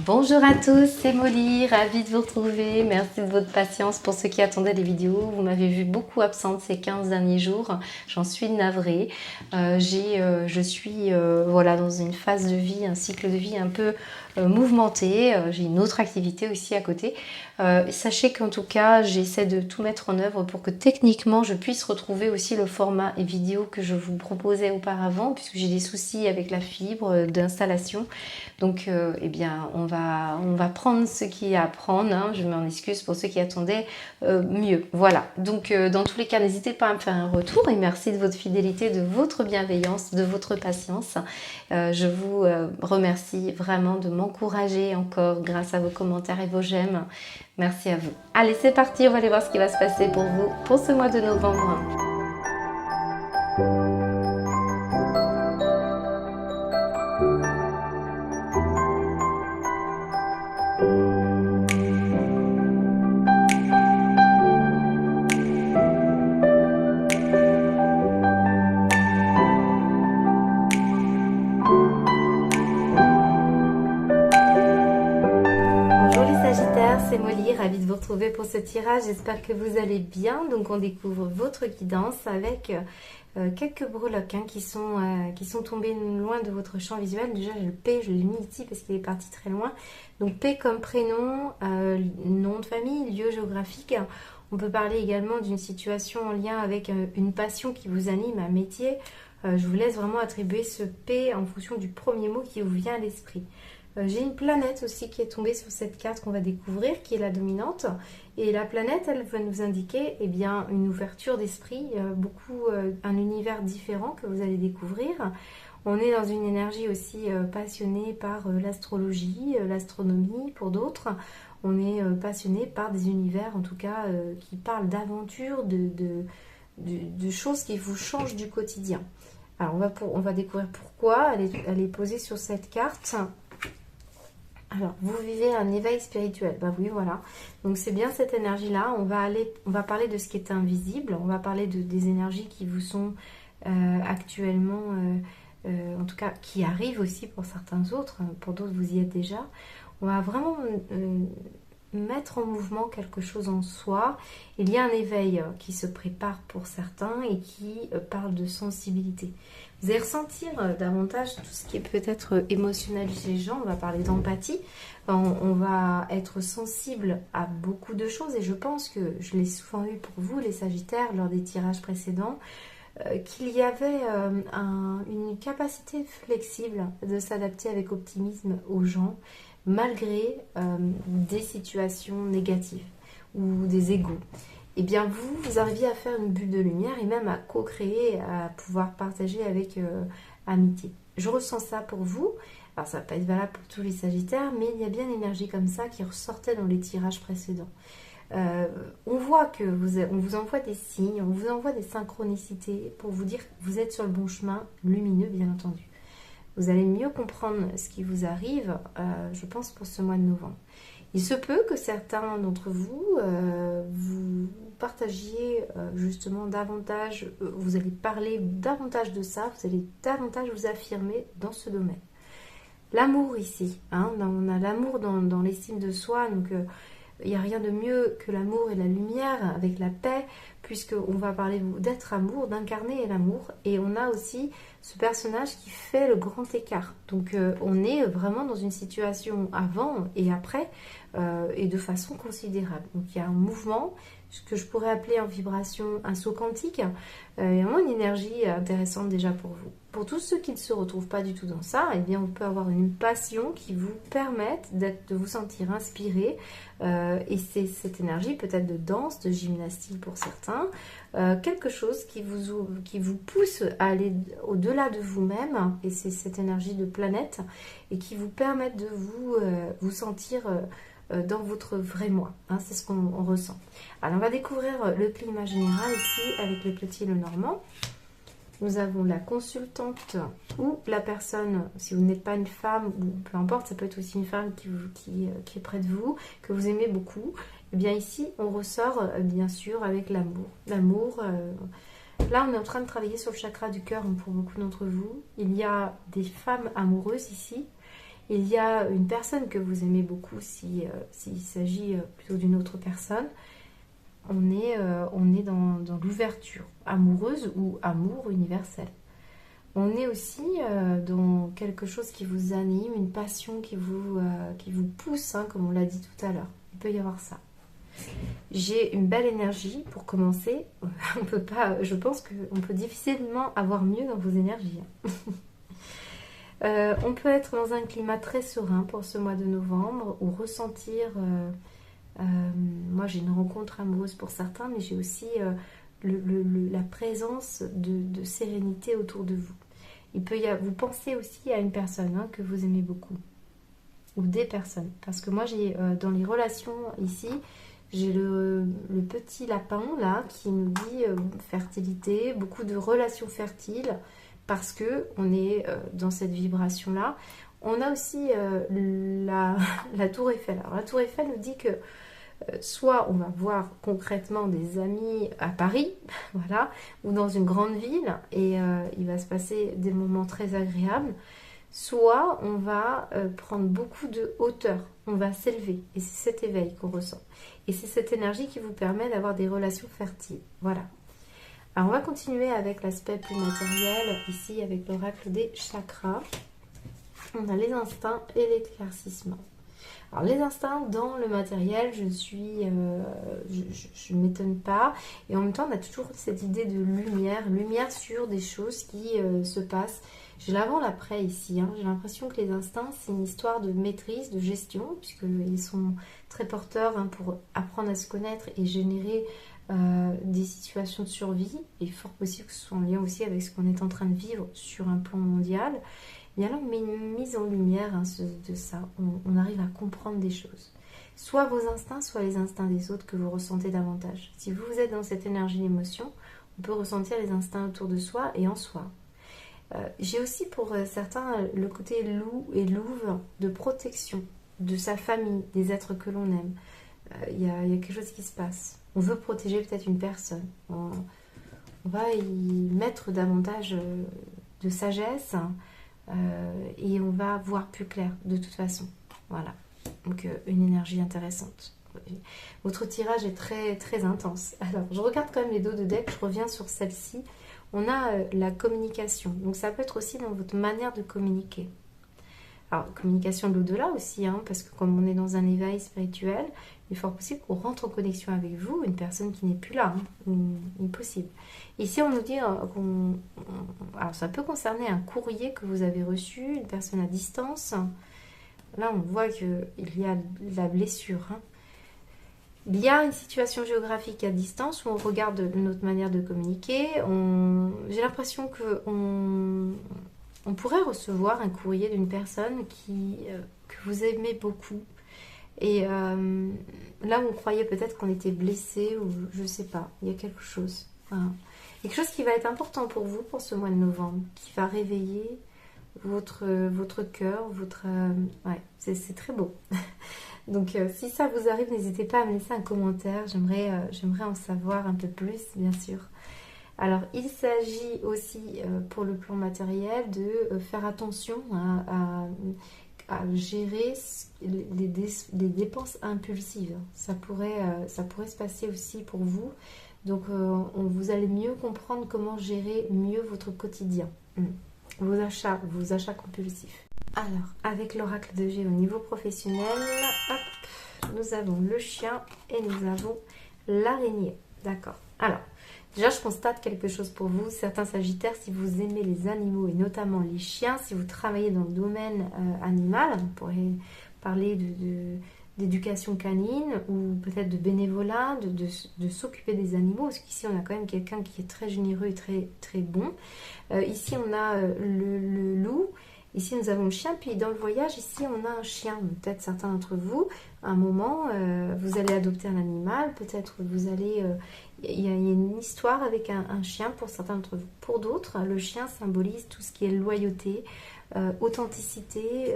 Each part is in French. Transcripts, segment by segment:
Bonjour à tous, c'est Molly, ravie de vous retrouver. Merci de votre patience pour ceux qui attendaient les vidéos. Vous m'avez vu beaucoup absente ces 15 derniers jours, j'en suis navrée. Je suis voilà, dans une phase de vie, un cycle de vie un peu mouvementé. J'ai une autre activité aussi à côté. Sachez qu'en tout cas, j'essaie de tout mettre en œuvre pour que techniquement, je puisse retrouver aussi le format et vidéo que je vous proposais auparavant, puisque j'ai des soucis avec la fibre d'installation. Donc, eh bien, on va prendre ce qu'il y a à prendre. Hein. Je m'en excuse pour ceux qui attendaient mieux. Voilà. Donc, dans tous les cas, n'hésitez pas à me faire un retour et merci de votre fidélité, de votre bienveillance, de votre patience. Je vous remercie vraiment de m'encourager encore grâce à vos commentaires et vos j'aime. Merci à vous. Allez, c'est parti. On va aller voir ce qui va se passer pour vous pour ce mois de novembre. C'est Molly, ravie de vous retrouver pour ce tirage, j'espère que vous allez bien. Donc on découvre votre guidance avec quelques breloques qui sont tombées loin de votre champ visuel. Déjà le P, je l'ai mis ici parce qu'il est parti très loin. Donc P comme prénom, nom de famille, lieu géographique. On peut parler également d'une situation en lien avec une passion qui vous anime, un métier. Je vous laisse vraiment attribuer ce P en fonction du premier mot qui vous vient à l'esprit. J'ai une planète aussi qui est tombée sur cette carte qu'on va découvrir, qui est la dominante. Et la planète, elle va nous indiquer eh bien, une ouverture d'esprit, un univers différent que vous allez découvrir. On est dans une énergie aussi passionnée par l'astrologie, l'astronomie pour d'autres. On est passionné par des univers, en tout cas, qui parlent d'aventure, de choses qui vous changent du quotidien. Alors, on va découvrir pourquoi elle est posée sur cette carte. Alors, vous vivez un éveil spirituel. Ben oui, voilà. Donc, c'est bien cette énergie-là. On va parler de ce qui est invisible. On va parler des énergies qui vous sont actuellement, en tout cas, qui arrivent aussi pour certains autres. Pour d'autres, vous y êtes déjà. On va vraiment mettre en mouvement quelque chose en soi. Il y a un éveil qui se prépare pour certains et qui parle de sensibilité. Vous allez ressentir davantage tout ce qui est peut-être émotionnel chez les gens. On va parler d'empathie. On va être sensible à beaucoup de choses. Et je pense que je l'ai souvent eu pour vous, les Sagittaires, lors des tirages précédents, qu'il y avait une capacité flexible de s'adapter avec optimisme aux gens, malgré des situations négatives ou des égos. Eh bien, vous arriviez à faire une bulle de lumière et même à co-créer, à pouvoir partager avec amitié. Je ressens ça pour vous. Alors, ça va pas être valable pour tous les Sagittaires, mais il y a bien une énergie comme ça qui ressortait dans les tirages précédents. On voit que on vous envoie des signes, on vous envoie des synchronicités pour vous dire que vous êtes sur le bon chemin, lumineux bien entendu. Vous allez mieux comprendre ce qui vous arrive, je pense, pour ce mois de novembre. Il se peut que certains d'entre vous, vous partagiez justement davantage, vous allez parler davantage de ça, vous allez davantage vous affirmer dans ce domaine. L'amour ici, hein, on a l'amour dans l'estime de soi, donc il n'y a rien de mieux que l'amour et la lumière avec la paix, puisqu'on va parler d'être amour, d'incarner l'amour, et on a aussi ce personnage qui fait le grand écart. Donc on est vraiment dans une situation avant et après, et de façon considérable. Donc il y a un mouvement, ce que je pourrais appeler en vibration un saut quantique, et vraiment une énergie intéressante déjà pour vous. Pour tous ceux qui ne se retrouvent pas du tout dans ça, eh bien on peut avoir une passion qui vous permette de vous sentir inspiré, et c'est cette énergie peut-être de danse, de gymnastique pour certains, quelque chose qui vous pousse à aller au-delà de vous-même, et c'est cette énergie de planète, et qui vous permet de vous sentir dans votre vrai moi, hein, c'est ce qu'on ressent. Alors on va découvrir le climat général ici avec le petit le normand. Nous avons la consultante ou la personne, si vous n'êtes pas une femme, ou peu importe, ça peut être aussi une femme qui est près de vous, que vous aimez beaucoup. Et bien ici, on ressort bien sûr avec l'amour. L'amour, là on est en train de travailler sur le chakra du cœur pour beaucoup d'entre vous. Il y a des femmes amoureuses ici. Il y a une personne que vous aimez beaucoup s'il s'agit plutôt d'une autre personne. On est dans l'ouverture amoureuse ou amour universel. On est aussi dans quelque chose qui vous anime, une passion qui vous pousse, hein, comme on l'a dit tout à l'heure. Il peut y avoir ça. J'ai une belle énergie pour commencer. On peut pas, je pense qu'on peut difficilement avoir mieux dans vos énergies. On peut être dans un climat très serein pour ce mois de novembre ou ressentir... moi j'ai une rencontre amoureuse pour certains, mais j'ai aussi la présence de sérénité autour de vous. Vous pensez aussi à une personne, hein, que vous aimez beaucoup, ou des personnes, parce que moi j'ai dans les relations ici, j'ai le petit lapin là qui nous dit fertilité, beaucoup de relations fertiles, parce que on est dans cette vibration là. On a aussi la tour Eiffel. Alors la tour Eiffel nous dit que soit on va voir concrètement des amis à Paris, voilà, ou dans une grande ville, et il va se passer des moments très agréables, soit on va prendre beaucoup de hauteur, on va s'élever, et c'est cet éveil qu'on ressent. Et c'est cette énergie qui vous permet d'avoir des relations fertiles, voilà. Alors on va continuer avec l'aspect plus matériel, ici avec l'oracle des chakras. On a les instincts et l'éclaircissement. Alors les instincts dans le matériel, je ne m'étonne pas. Et en même temps, on a toujours cette idée de lumière sur des choses qui se passent. J'ai l'avant, l'après ici. Hein. J'ai l'impression que les instincts, c'est une histoire de maîtrise, de gestion, puisqu'ils sont très porteurs, hein, pour apprendre à se connaître et générer des situations de survie. Et fort possible que ce soit en lien aussi avec ce qu'on est en train de vivre sur un plan mondial. Il y a là une mise en lumière, hein, de ça. On arrive à comprendre des choses. Soit vos instincts, soit les instincts des autres que vous ressentez davantage. Si vous êtes dans cette énergie d'émotion, on peut ressentir les instincts autour de soi et en soi. J'ai aussi pour certains le côté loup et louve de protection de sa famille, des êtres que l'on aime. Il y a quelque chose qui se passe. On veut protéger peut-être une personne. On va y mettre davantage de sagesse. Et on va voir plus clair de toute façon. Voilà, donc une énergie intéressante. Votre tirage est très très intense. Alors je regarde quand même les dos de deck, je reviens sur celle-ci. On a la communication, donc ça peut être aussi dans votre manière de communiquer. Alors communication de l'au-delà aussi, hein, parce que comme on est dans un éveil spirituel, il est fort possible qu'on rentre en connexion avec vous, une personne qui n'est plus là, hein, impossible. Ici on nous dit alors ça peut concerner un courrier que vous avez reçu, une personne à distance. Là on voit qu'il y a de la blessure, hein. Il y a une situation géographique à distance où on regarde notre manière de communiquer. J'ai l'impression on pourrait recevoir un courrier d'une personne que vous aimez beaucoup. Et là où on croyait peut-être qu'on était blessé, ou je sais pas, il y a quelque chose. Voilà. Quelque chose qui va être important pour vous pour ce mois de novembre, qui va réveiller votre cœur, ouais, c'est très beau. Donc si ça vous arrive, n'hésitez pas à me laisser un commentaire, j'aimerais en savoir un peu plus, bien sûr. Alors il s'agit aussi pour le plan matériel de faire attention à gérer les dépenses impulsives. Ça pourrait se passer aussi pour vous. Donc vous allez mieux comprendre comment gérer mieux votre quotidien. Vos achats compulsifs. Alors, avec l'oracle de G au niveau professionnel, hop, nous avons le chien et nous avons l'araignée. D'accord. Alors, déjà, je constate quelque chose pour vous. Certains sagittaires, si vous aimez les animaux et notamment les chiens, si vous travaillez dans le domaine animal, on pourrait parler d'éducation canine ou peut-être de bénévolat, de s'occuper des animaux, parce qu'ici on a quand même quelqu'un qui est très généreux et très, très bon. Ici on a le loup, ici nous avons le chien, puis dans le voyage, ici on a un chien. Peut-être certains d'entre vous, à un moment, vous allez adopter un animal, peut-être vous allez... Il y a une histoire avec un chien pour certains d'entre vous. Pour d'autres, le chien symbolise tout ce qui est loyauté, authenticité,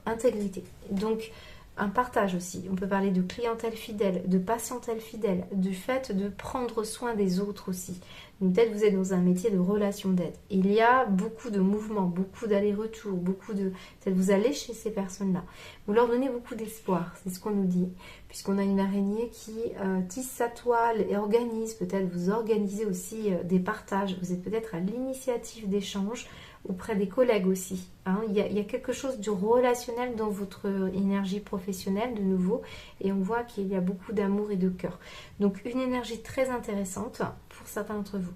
intégrité. Donc, un partage aussi. On peut parler de clientèle fidèle, de patientèle fidèle, du fait de prendre soin des autres aussi. Donc peut-être vous êtes dans un métier de relation d'aide. Il y a beaucoup de mouvements, beaucoup d'allers-retours, peut-être vous allez chez ces personnes-là. Vous leur donnez beaucoup d'espoir, c'est ce qu'on nous dit, puisqu'on a une araignée qui tisse sa toile et organise, peut-être vous organisez aussi des partages. Vous êtes peut-être à l'initiative d'échanges auprès des collègues aussi. Hein. Il y a quelque chose de relationnel dans votre énergie professionnelle de nouveau et on voit qu'il y a beaucoup d'amour et de cœur. Donc une énergie très intéressante pour certains d'entre vous.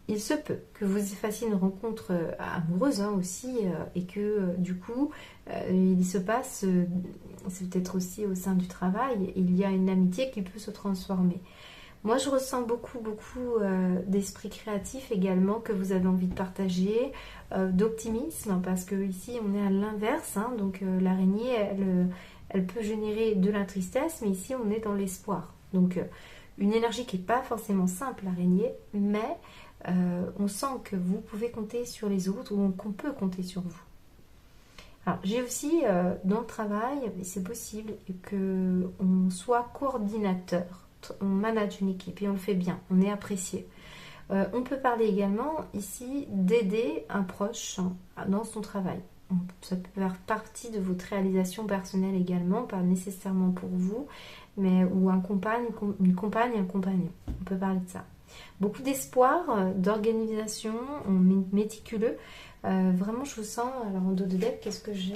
Il se peut que vous fassiez une rencontre amoureuse aussi et que du coup il se passe, c'est peut-être aussi au sein du travail, il y a une amitié qui peut se transformer. Moi, je ressens beaucoup d'esprit créatif également que vous avez envie de partager, d'optimisme, parce que ici, on est à l'inverse. Hein, donc, l'araignée, elle peut générer de la tristesse, mais ici, on est dans l'espoir. Donc, une énergie qui n'est pas forcément simple, l'araignée, mais on sent que vous pouvez compter sur les autres ou qu'on peut compter sur vous. Alors, j'ai aussi dans le travail, et c'est possible qu'on soit coordinateur. On manage une équipe et on le fait bien, on est apprécié. On peut parler également ici d'aider un proche dans son travail. Ça peut faire partie de votre réalisation personnelle également, pas nécessairement pour vous, mais ou une compagne, un compagnon. On peut parler de ça. Beaucoup d'espoir, d'organisation, méticuleux. Vraiment, je vous sens. Alors, en dos de deck, qu'est-ce que j'ai?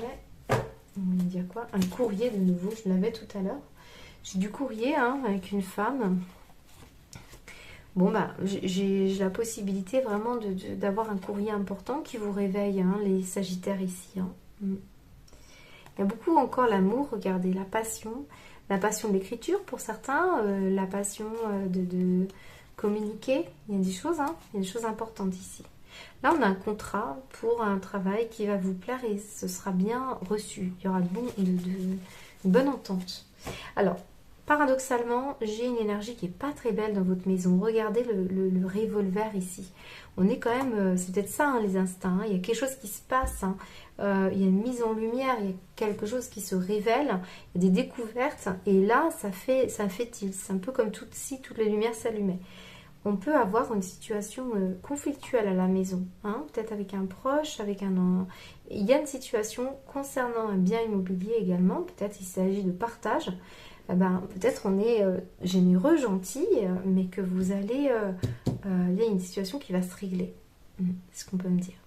On va dire quoi? Un courrier de nouveau, je l'avais tout à l'heure. J'ai du courrier avec une femme. Bon, bah, j'ai la possibilité vraiment d'avoir un courrier important qui vous réveille, les Sagittaires ici. Il y a beaucoup encore l'amour, regardez, la passion de l'écriture pour certains, la passion de communiquer. Il y a des choses, il y a des choses importantes ici. Là, on a un contrat pour un travail qui va vous plaire et ce sera bien reçu. Il y aura une bonne entente. Alors, paradoxalement, j'ai une énergie qui n'est pas très belle dans votre maison. Regardez le revolver ici. On est quand même, c'est peut-être ça les instincts. Il y a quelque chose qui se passe. Il y a une mise en lumière, il y a quelque chose qui se révèle. Il y a des découvertes. Et là, ça fait tilt. C'est un peu comme si toutes les lumières s'allumaient. On peut avoir une situation conflictuelle à la maison, peut-être avec un proche, avec un... Il y a une situation concernant un bien immobilier également, peut-être il s'agit de partage. Peut-être on est généreux, gentil, mais que vous allez... il y a une situation qui va se régler, c'est ce qu'on peut me dire.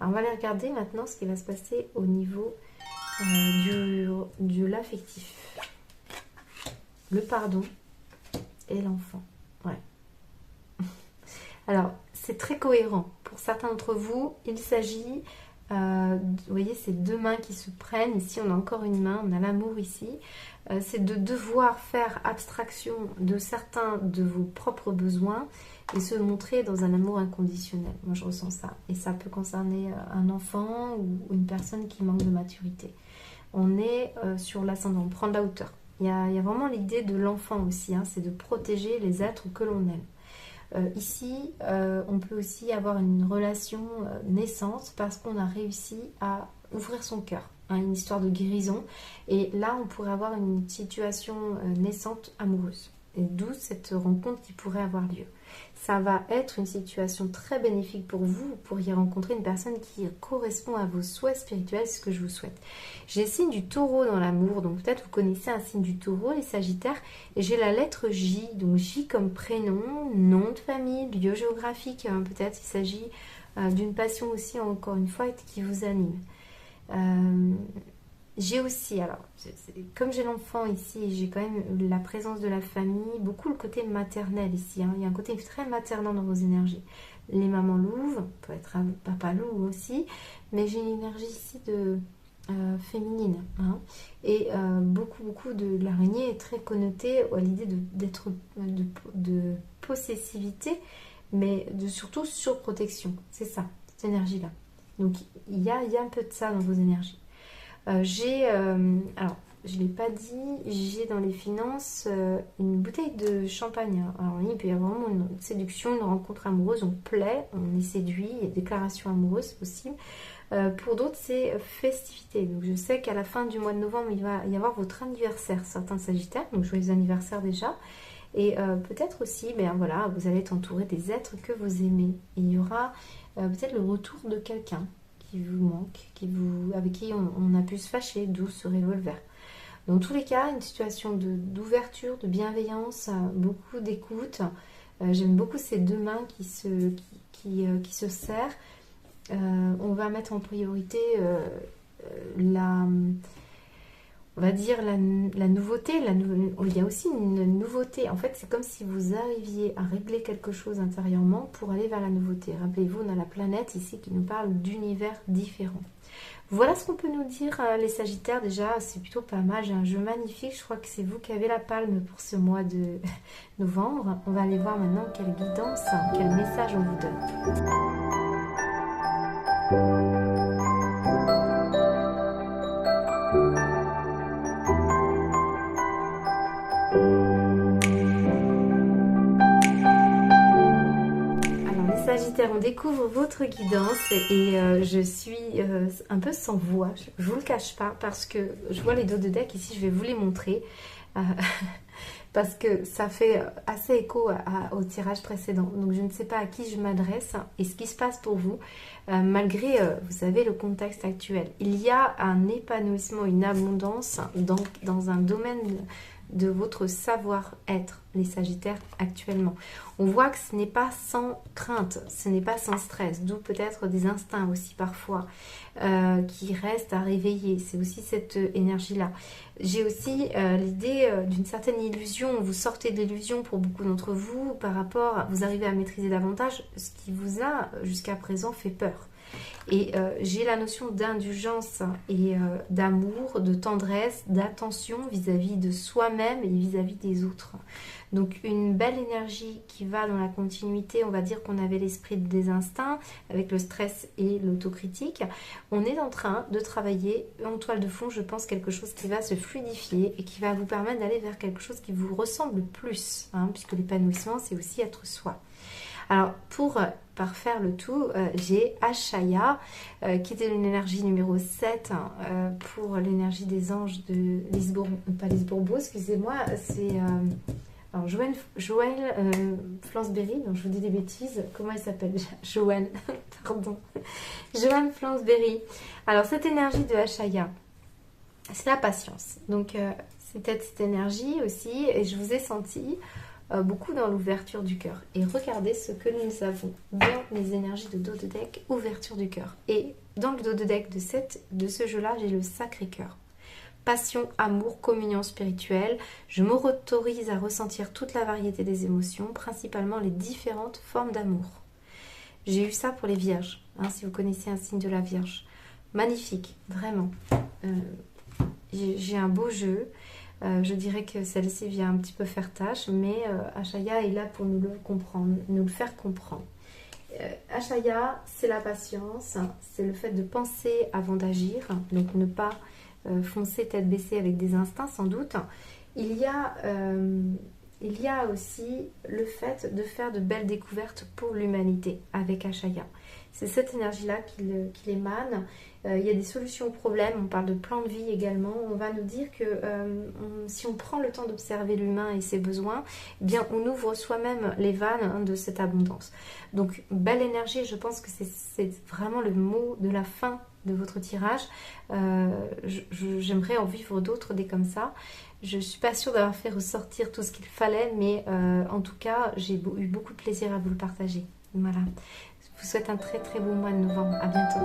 Alors on va aller regarder maintenant ce qui va se passer au niveau de l'affectif. Le pardon et l'enfant, ouais. Alors, c'est très cohérent. Pour certains d'entre vous, il s'agit, vous voyez, c'est deux mains qui se prennent. Ici, on a encore une main, on a l'amour ici. C'est de devoir faire abstraction de certains de vos propres besoins et se montrer dans un amour inconditionnel. Moi, je ressens ça. Et ça peut concerner un enfant ou une personne qui manque de maturité. On est sur l'ascendant, prendre la hauteur. Il y a vraiment l'idée de l'enfant aussi, c'est de protéger les êtres que l'on aime. Ici, on peut aussi avoir une relation naissante parce qu'on a réussi à ouvrir son cœur, une histoire de guérison. Et là, on pourrait avoir une situation naissante amoureuse. Et d'où cette rencontre qui pourrait avoir lieu. Ça va être une situation très bénéfique pour vous. Vous pourriez rencontrer une personne qui correspond à vos souhaits spirituels, c'est ce que je vous souhaite. J'ai le signe du taureau dans l'amour, donc peut-être vous connaissez un signe du taureau, les sagittaires. Et j'ai la lettre J, donc J comme prénom, nom de famille, lieu géographique. Peut-être il s'agit d'une passion aussi, encore une fois, qui vous anime. J'ai aussi, alors, comme j'ai l'enfant ici, j'ai quand même la présence de la famille, beaucoup le côté maternel ici. Il y a un côté très maternel dans vos énergies. Les mamans louves, peut être un papa louve aussi, mais j'ai une énergie ici de féminine. Et beaucoup de l'araignée est très connotée à l'idée de possessivité, mais surtout surprotection. C'est ça, cette énergie-là. Donc, il y a un peu de ça dans vos énergies. Alors, je ne l'ai pas dit, j'ai dans les finances une bouteille de champagne. Alors, il peut y avoir vraiment une séduction, une rencontre amoureuse, on plaît, on est séduit, il y a des déclarations amoureuses, c'est possible. Pour d'autres, c'est festivité. Donc je sais qu'à la fin du mois de novembre, il va y avoir votre anniversaire, certains Sagittaires, donc joyeux anniversaire déjà. Et peut-être aussi, ben voilà, vous allez être entouré des êtres que vous aimez. Et il y aura peut-être le retour de quelqu'un qui vous manque, avec qui on a pu se fâcher, d'où ce revolver. Dans tous les cas, une situation d'ouverture, de bienveillance, beaucoup d'écoute. J'aime beaucoup ces deux mains qui se serrent. On va mettre en priorité on va dire la nouveauté. Il y a aussi une nouveauté. En fait, c'est comme si vous arriviez à régler quelque chose intérieurement pour aller vers la nouveauté. Rappelez-vous, on a la planète ici qui nous parle d'univers différents. Voilà ce qu'on peut nous dire, les Sagittaires. Déjà, c'est plutôt pas mal. J'ai un jeu magnifique. Je crois que c'est vous qui avez la palme pour ce mois de novembre. On va aller voir maintenant quelle guidance, quel message on vous donne. Sagittaire, on découvre votre guidance et je suis un peu sans voix, je vous le cache pas, parce que je vois les dos de deck ici, je vais vous les montrer, parce que ça fait assez écho au tirage précédent, donc je ne sais pas à qui je m'adresse et ce qui se passe pour vous, malgré, vous savez, le contexte actuel. Il y a un épanouissement, une abondance dans un domaine de votre savoir-être, les Sagittaires, actuellement. On voit que ce n'est pas sans crainte, ce n'est pas sans stress, d'où peut-être des instincts aussi parfois qui restent à réveiller. C'est aussi cette énergie-là. J'ai aussi l'idée d'une certaine illusion. Vous sortez de l'illusion pour beaucoup d'entre vous par rapport à vous arrivez à maîtriser davantage ce qui vous a jusqu'à présent fait peur. Et j'ai la notion d'indulgence et d'amour, de tendresse, d'attention vis-à-vis de soi-même et vis-à-vis des autres. Donc une belle énergie qui va dans la continuité. On va dire qu'on avait l'esprit des instincts avec le stress et l'autocritique. On est en train de travailler en toile de fond, je pense, quelque chose qui va se fluidifier et qui va vous permettre d'aller vers quelque chose qui vous ressemble plus, puisque l'épanouissement, c'est aussi être soi. Alors, pour parfaire le tout, j'ai Ashaya, qui était l'énergie numéro 7 pour l'énergie des anges de Lisbourbeau, excusez-moi, c'est alors Joël Flansberry, donc je vous dis des bêtises, comment elle s'appelle déjà? Joanne, pardon, Joanne Flansberry. Alors, cette énergie de Ashaya, c'est la patience, donc c'est peut-être cette énergie aussi, et je vous ai senti beaucoup dans l'ouverture du cœur. Et regardez ce que nous avons dans les énergies de dos de deck, ouverture du cœur. Et dans le dos de deck de ce jeu-là, j'ai le Sacré-Cœur. Passion, amour, communion spirituelle. Je m'autorise à ressentir toute la variété des émotions, principalement les différentes formes d'amour. J'ai eu ça pour les vierges, si vous connaissez un signe de la Vierge. Magnifique, vraiment. J'ai un beau jeu. Je dirais que celle-ci vient un petit peu faire tâche, mais Ashaya est là pour nous le faire comprendre. Ashaya, c'est la patience, c'est le fait de penser avant d'agir, donc ne pas foncer tête baissée avec des instincts sans doute. Il y a aussi le fait de faire de belles découvertes pour l'humanité avec Ashaya. C'est cette énergie-là qu'il émane. Il y a des solutions aux problèmes, on parle de plan de vie également. On va nous dire que si on prend le temps d'observer l'humain et ses besoins, eh bien on ouvre soi-même les vannes de cette abondance. Donc belle énergie, je pense que c'est vraiment le mot de la fin de votre tirage. J'aimerais en vivre d'autres des comme ça. Je ne suis pas sûre d'avoir fait ressortir tout ce qu'il fallait, mais en tout cas, j'ai eu beaucoup de plaisir à vous le partager. Voilà. Je vous souhaite un très très beau mois de novembre. À bientôt.